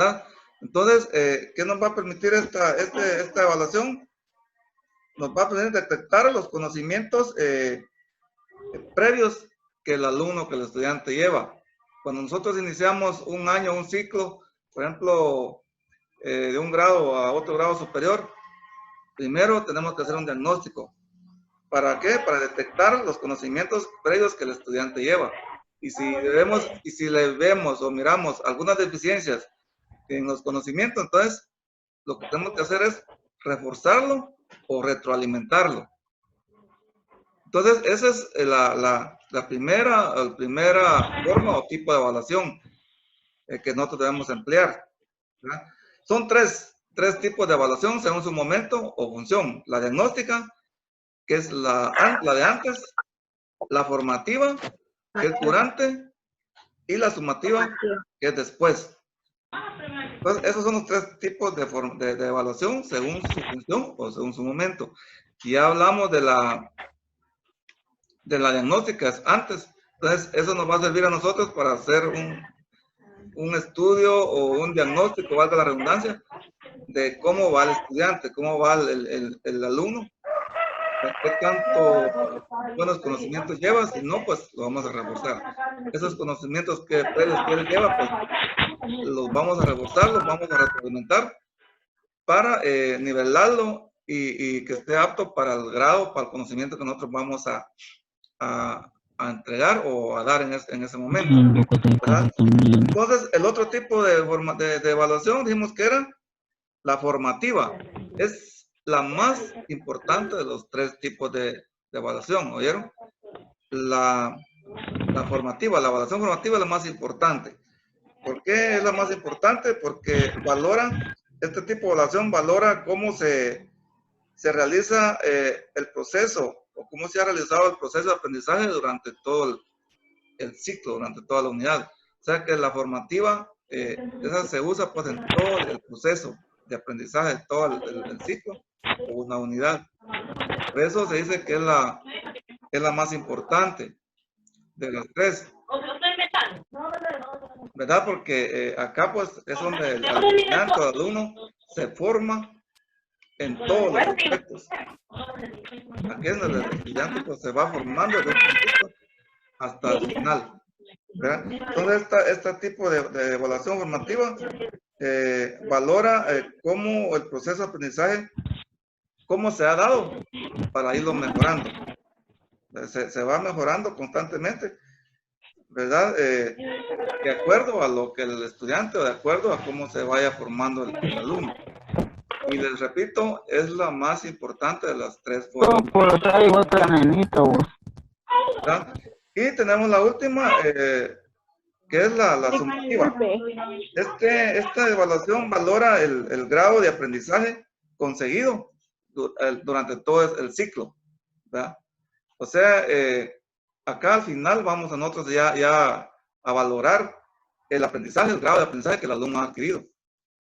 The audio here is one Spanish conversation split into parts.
¿verdad? Entonces, ¿qué nos va a permitir esta evaluación? Nos va a permitir detectar los conocimientos previos que el alumno, que el estudiante lleva. Cuando nosotros iniciamos un año, un ciclo, por ejemplo, de un grado a otro grado superior, primero tenemos que hacer un diagnóstico. ¿Para qué? Para detectar los conocimientos previos que el estudiante lleva. Y si le vemos o miramos algunas deficiencias en los conocimientos, entonces lo que tenemos que hacer es reforzarlo o retroalimentarlo. Entonces, esa es la primera forma o tipo de evaluación que nosotros debemos emplear, ¿verdad? Son tres tipos de evaluación según su momento o función. La diagnóstica, que es la de antes, la formativa, que es durante, y la sumativa, que es después. Entonces, esos son los tres tipos de evaluación según su función o según su momento. Y ya hablamos de la diagnóstica antes. Entonces, eso nos va a servir a nosotros para hacer un estudio o un diagnóstico, valga la redundancia, de cómo va el estudiante, cómo va el alumno, qué tanto buenos conocimientos lleva, si no, pues lo vamos a reforzar. Esos conocimientos previos que él lleva, pues los vamos a reforzar, los vamos a retroalimentar para nivelarlo y que esté apto para el grado, para el conocimiento que nosotros vamos a entregar o a dar en ese momento, ¿verdad? Entonces, el otro tipo de evaluación dijimos que era la formativa. Es la más importante de los tres tipos de evaluación, ¿oyeron? La formativa, la evaluación formativa es la más importante. ¿Por qué es la más importante? Porque este tipo de evaluación valora cómo se realiza el proceso o cómo se ha realizado el proceso de aprendizaje durante todo el ciclo, durante toda la unidad. O sea que la formativa, esa se usa pues en todo el proceso de aprendizaje, de todo el ciclo o una unidad. Por eso se dice que es la más importante de las tres, ¿verdad? Porque acá pues es donde el estudiante o el alumno se forma en todos los aspectos. Aquí es donde el estudiante pues se va formando desde un principio hasta el final, ¿verdad? Entonces, este tipo de evaluación formativa valora cómo el proceso de aprendizaje, cómo se ha dado para irlo mejorando. Se va mejorando constantemente, ¿verdad? De acuerdo a lo que el estudiante o de acuerdo a cómo se vaya formando el alumno. Y les repito, es la más importante de las tres formas. ¿Verdad? Y tenemos la última, que es la sumativa. Esta evaluación valora el grado de aprendizaje conseguido durante todo el ciclo, ¿verdad? O sea, acá al final vamos a nosotros ya a valorar el aprendizaje, el grado de aprendizaje que el alumno ha adquirido.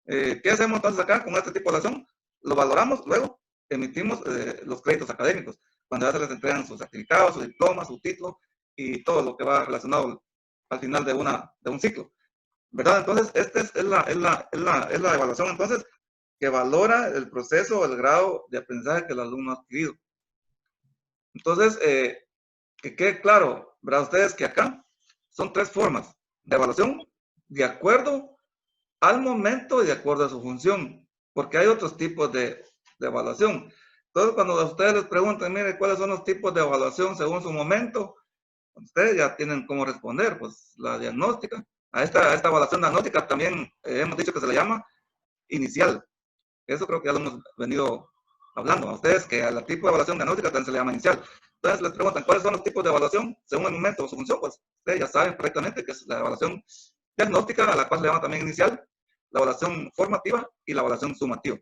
¿Qué hacemos entonces acá con este tipo de evaluación? Lo valoramos, luego emitimos los créditos académicos, cuando ya se les entregan sus certificados, su diploma, su título y todo lo que va relacionado al final de un ciclo, ¿verdad? Entonces, esta es la evaluación, entonces, que valora el proceso, el grado de aprendizaje que el alumno ha adquirido. Entonces, que quede claro, ¿verdad? Ustedes que acá son tres formas de evaluación de acuerdo al momento y de acuerdo a su función, porque hay otros tipos de evaluación. Entonces, cuando a ustedes les preguntan, mire, ¿cuáles son los tipos de evaluación según su momento? Ustedes ya tienen cómo responder, pues la diagnóstica. A esta evaluación diagnóstica también hemos dicho que se le llama inicial. Eso creo que ya lo hemos venido hablando a ustedes, que a la tipo de evaluación diagnóstica también se le llama inicial. Entonces les preguntan, ¿cuáles son los tipos de evaluación según el momento o su función? Pues ustedes ya saben correctamente que es la evaluación diagnóstica, a la cual se le llama también inicial, la evaluación formativa y la evaluación sumativa.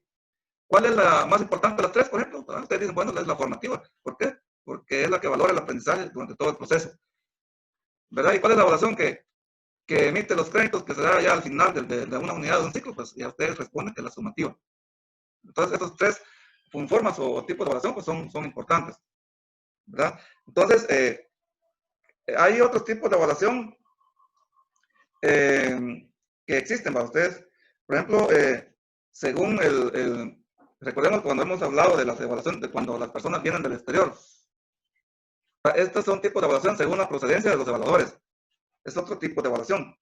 ¿Cuál es la más importante de las tres, por ejemplo? Ustedes dicen, bueno, es la formativa. ¿Por qué? Porque es la que valora el aprendizaje durante todo el proceso, ¿verdad? ¿Y cuál es la evaluación que emite los créditos que se da ya al final de una unidad de un ciclo? Pues ya ustedes responden que es la sumativa. Entonces, estos tres formas o tipos de evaluación pues son importantes, ¿verdad? Entonces, hay otros tipos de evaluación que existen para ustedes. Por ejemplo, según recordemos cuando hemos hablado de las evaluaciones, de cuando las personas vienen del exterior. Estos son tipos de evaluación según la procedencia de los evaluadores. Es otro tipo de evaluación,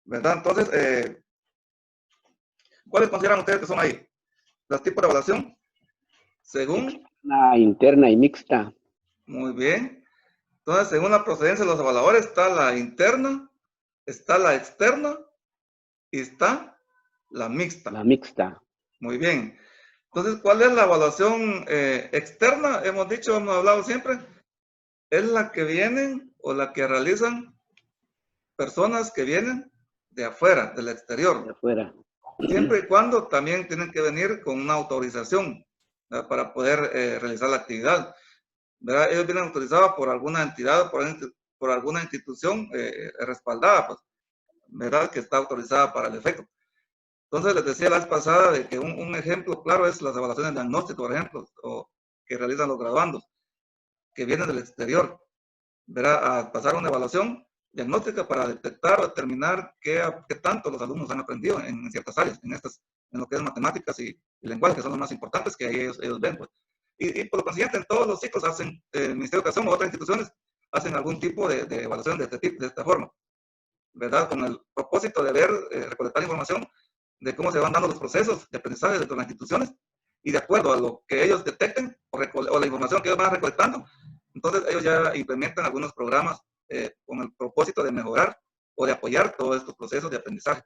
¿verdad? Entonces, ¿cuáles consideran ustedes que son ahí? Los tipos de evaluación según... La interna y mixta. Muy bien. Entonces, según la procedencia de los evaluadores, está la interna, está la externa y está la mixta. La mixta. Muy bien. Entonces, ¿cuál es la evaluación externa? Hemos dicho, hemos hablado siempre, es la que vienen o la que realizan personas que vienen de afuera, del exterior. De afuera. Siempre y cuando también tienen que venir con una autorización, ¿verdad? Para poder realizar la actividad, ¿verdad? Ellos vienen autorizados por alguna entidad, por alguna institución respaldada, pues, ¿verdad? Que está autorizada para el efecto. Entonces, les decía la vez pasada de que un ejemplo claro es las evaluaciones de diagnóstico, por ejemplo, o que realizan los graduandos, que vienen del exterior, ¿verdad? A pasar una evaluación diagnóstica para detectar o determinar qué tanto los alumnos han aprendido en ciertas áreas, en lo que es matemáticas y lenguaje, que son los más importantes que ahí ellos ven, pues. Y por lo consiguiente, en todos los ciclos hacen, el Ministerio de Educación o otras instituciones hacen algún tipo de evaluación de esta forma, ¿verdad? Con el propósito de ver, recolectar información de cómo se van dando los procesos de aprendizaje dentro de las instituciones y de acuerdo a lo que ellos detecten o la información que ellos van recolectando, entonces ellos ya implementan algunos programas con el propósito de mejorar o de apoyar todos estos procesos de aprendizaje.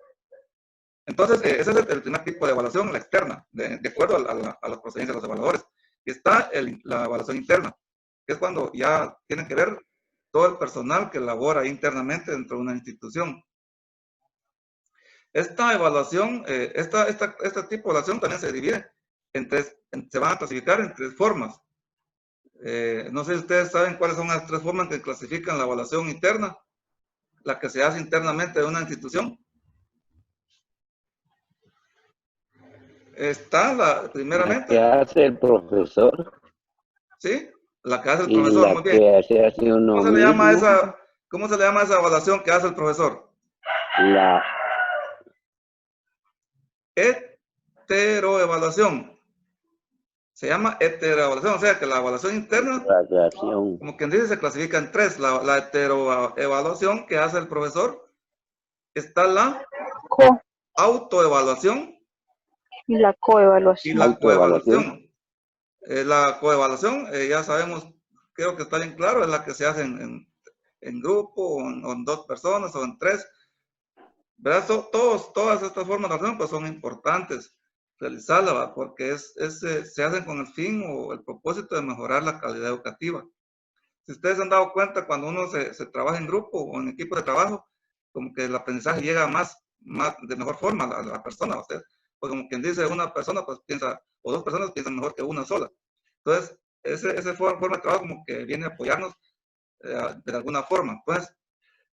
Entonces, ese es el primer tipo de evaluación, la externa, de acuerdo a las procedencias de los evaluadores. Y está la evaluación interna, que es cuando ya tienen que ver todo el personal que labora internamente dentro de una institución. Esta evaluación, este tipo de evaluación también se divide en tres, se van a clasificar en tres formas. No sé si ustedes saben cuáles son las tres formas que clasifican la evaluación interna, la que se hace internamente de una institución. Está primeramente. La que hace el profesor. ¿Sí? La que hace el Y profesor, la muy bien. que se hace uno ¿Cómo se le llama mismo. cómo se le llama esa evaluación que hace el profesor? La Heteroevaluación. Se llama heteroevaluación, o sea que la evaluación interna, graduación. como quien dice, se clasifica en tres. La heteroevaluación que hace el profesor, está la autoevaluación y la coevaluación. y la coevaluación. La coevaluación, ya sabemos, creo que está bien claro, es la que se hace en grupo, o en dos personas, o en tres. ¿Verdad? Todas estas formas de evaluación pues, son importantes realizarlas, ¿verdad? Porque se hacen con el fin o el propósito de mejorar la calidad educativa. Si ustedes se han dado cuenta, cuando uno se trabaja en grupo o en equipo de trabajo, como que el aprendizaje llega más de mejor forma a la persona. Usted, pues como quien dice, una persona pues piensa, o dos personas piensan mejor que una sola. Entonces, esa forma de trabajo como que viene a apoyarnos de alguna forma. Entonces,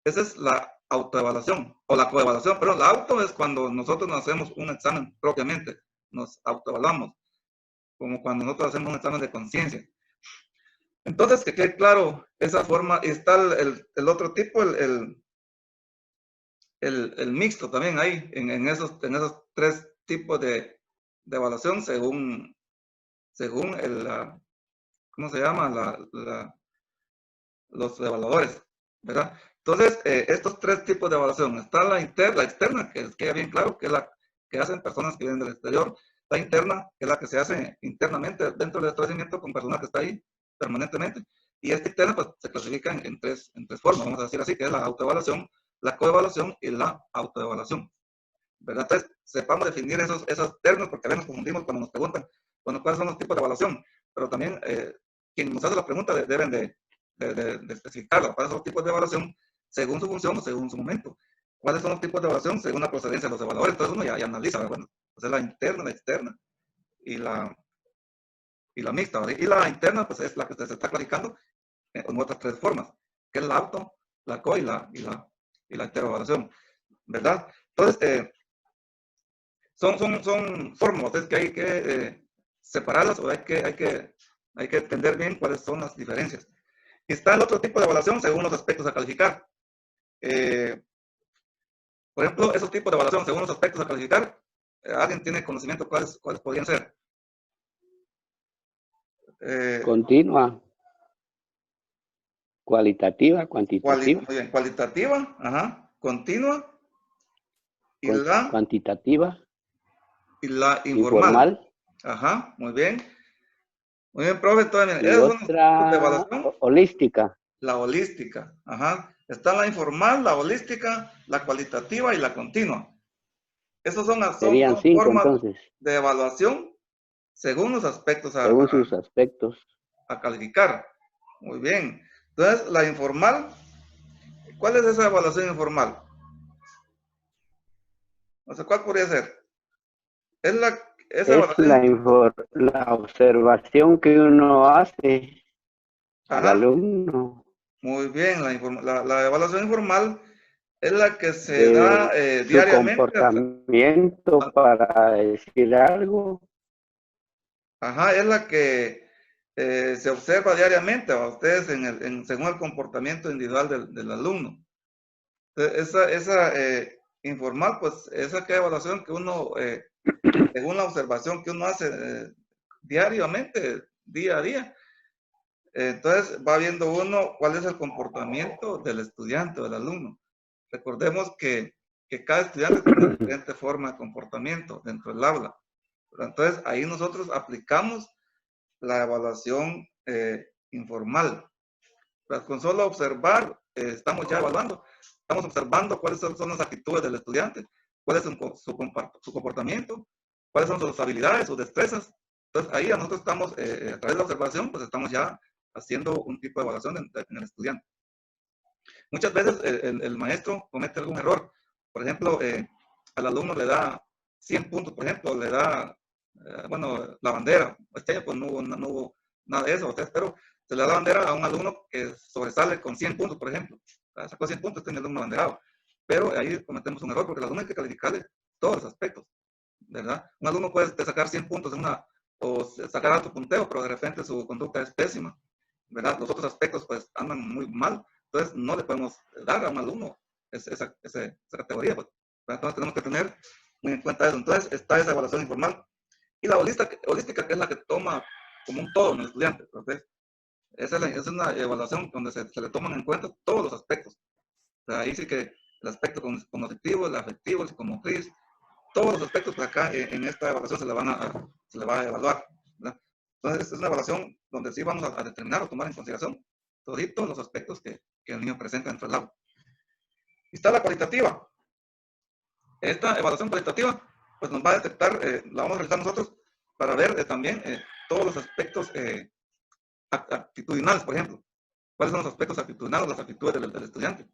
esa es la autoevaluación, o la coevaluación, pero la auto es cuando nosotros nos hacemos un examen propiamente, nos autoevaluamos, como cuando nosotros hacemos un examen de conciencia. Entonces, que quede claro esa forma, está el otro tipo, el mixto también ahí, en esos tres tipos de evaluación según ¿cómo se llama? Los evaluadores, ¿verdad? Entonces, estos tres tipos de evaluación, está la externa, que queda bien claro, que es la que hacen personas que vienen del exterior, la interna, que es la que se hace internamente dentro del establecimiento con personal que está ahí permanentemente, y esta interna pues se clasifica en tres formas, vamos a decir así, que es la autoevaluación, la coevaluación y la autoevaluación, ¿verdad? Entonces, sepamos definir esos términos, porque a veces nos confundimos cuando nos preguntan, bueno, ¿cuáles son los tipos de evaluación? Pero también, quien nos hace la pregunta deben de especificarlo. ¿Cuáles son los tipos de evaluación según su función o según su momento? ¿Cuáles son los tipos de evaluación según la procedencia de los evaluadores? Entonces uno ya analiza, bueno, pues la interna, la externa y la mixta, ¿verdad? Y la interna, pues es la que se está clasificando en otras tres formas, que es la auto, la co y la heteroevaluación, ¿verdad? Entonces, son formas, es que hay que separarlas o hay que entender bien cuáles son las diferencias. Y está el otro tipo de evaluación según los aspectos a calificar. Por ejemplo, esos tipos de evaluación según los aspectos a calificar ¿Alguien tiene conocimiento cuáles podrían ser? Continua. Cualitativa, cuantitativa. Muy bien, cualitativa, ajá, continua, y Cuantitativa. y la informal. Informal. Ajá, muy bien. Muy bien, profe. Entonces, Y esos son los tipos de otra evaluación. holística. La holística, ajá. Está la informal, la holística, la cualitativa y la continua. Esos son Serían 5 formas entonces, de evaluación según los aspectos según sus aspectos. a calificar. Muy bien. Entonces, la informal, ¿cuál es esa evaluación informal? O sea, ¿cuál podría ser? Esa evaluación. La observación que uno hace al Ajá. alumno. Muy bien, la evaluación informal es la que se da diariamente. Su comportamiento para decir algo. Ajá, es la que se observa diariamente a ustedes según el comportamiento individual del alumno. Entonces, esa informal, pues, es aquella evaluación que uno, según la observación que uno hace diariamente, día a día. Entonces, va viendo uno cuál es el comportamiento del estudiante, del alumno. Recordemos que cada estudiante tiene diferente forma de comportamiento dentro del aula. Entonces, ahí nosotros aplicamos la evaluación informal. Pues con solo observar, estamos ya evaluando. Estamos observando cuáles son las actitudes del estudiante, cuál es su comportamiento, cuáles son sus habilidades, sus destrezas. Entonces, ahí nosotros estamos, a través de la observación, pues estamos ya haciendo un tipo de evaluación en el estudiante. Muchas veces el maestro comete algún error. Por ejemplo, al alumno le da 100 puntos, por ejemplo, le da, bueno, la bandera. Este año pues no hubo nada de eso, pero se le da la bandera a un alumno que sobresale con 100 puntos, por ejemplo. Sacó 100 puntos, tiene el alumno abanderado. Pero ahí cometemos un error porque el alumno hay que calificarle todos los aspectos, ¿verdad? Un alumno puede sacar 100 puntos o sacar alto punteo, pero de repente su conducta es pésima, ¿verdad? Los otros aspectos pues andan muy mal. Entonces, no le podemos dar a un alumno esa categoría. Pues. Entonces, tenemos que tener muy en cuenta eso. Entonces, está esa evaluación informal. Y la holística, que es la que toma como un todo en el estudiante. Entonces, esa es una evaluación donde se le toman en cuenta todos los aspectos. O sea, ahí sí que el aspecto cognitivo, el afectivo, el psicomotriz, todos los aspectos que acá en esta evaluación se le va a evaluar. ¿Verdad? Entonces, es una evaluación donde sí vamos a determinar o tomar en consideración todos los aspectos que el niño presenta dentro del aula. Y está la cualitativa. Esta evaluación cualitativa, pues nos va a detectar, la vamos a realizar nosotros para ver también todos los aspectos actitudinales, por ejemplo. ¿Cuáles son los aspectos actitudinales, las actitudes del estudiante?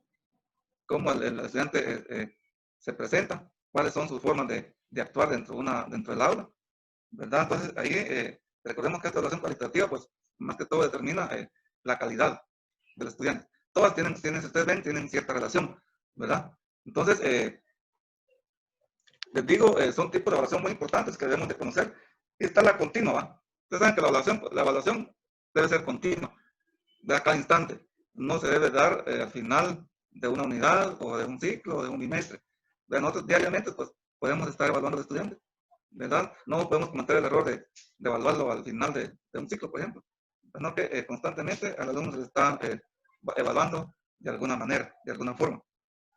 ¿Cómo el estudiante se presenta? ¿Cuáles son sus formas de actuar dentro del aula? ¿Verdad? Entonces, ahí recordemos que esta evaluación cualitativa, pues, más que todo determina la calidad del estudiante. Todas tienen, si ustedes ven, tienen cierta relación, ¿verdad? Entonces, les digo, son tipos de evaluación muy importantes que debemos de conocer. Y está la continua, ¿va? Ustedes saben que la evaluación debe ser continua, de a cada instante. No se debe dar al final de una unidad o de un ciclo o de un bimestre. Nosotros diariamente, pues, podemos estar evaluando al estudiante, ¿verdad? No podemos cometer el error de evaluarlo al final de un ciclo, por ejemplo. Sino que constantemente al alumno se le está evaluando de alguna manera, de alguna forma,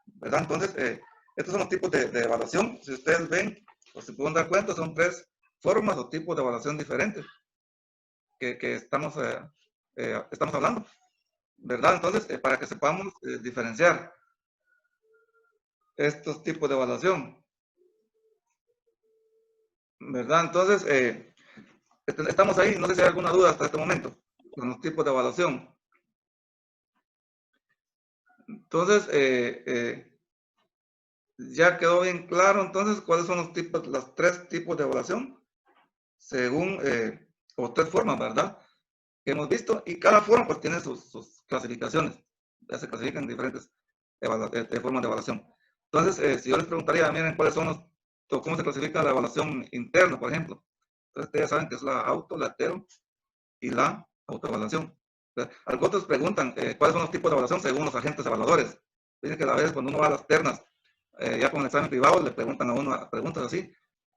¿verdad? Entonces, estos son los tipos de evaluación. Si ustedes ven, o se pueden dar cuenta, son 3 formas o tipos de evaluación diferentes que estamos hablando, ¿verdad? Entonces, para que sepamos diferenciar estos tipos de evaluación, ¿verdad? Entonces, estamos ahí. No sé si hay alguna duda hasta este momento con los tipos de evaluación. Entonces, ya quedó bien claro entonces cuáles son los 3 tipos de evaluación según, o 3 formas, ¿verdad? Que hemos visto, y cada forma pues tiene sus clasificaciones. Ya se clasifican diferentes formas de evaluación. Entonces, si yo les preguntaría, miren, cuáles son cómo se clasifica la evaluación interna, por ejemplo. Entonces, ustedes saben que es la auto, la hetero y la autoevaluación. Algunos preguntan cuáles son los tipos de evaluación según los agentes evaluadores. Dicen que a veces cuando uno va a las ternas, ya con el examen privado, le preguntan a uno preguntas así.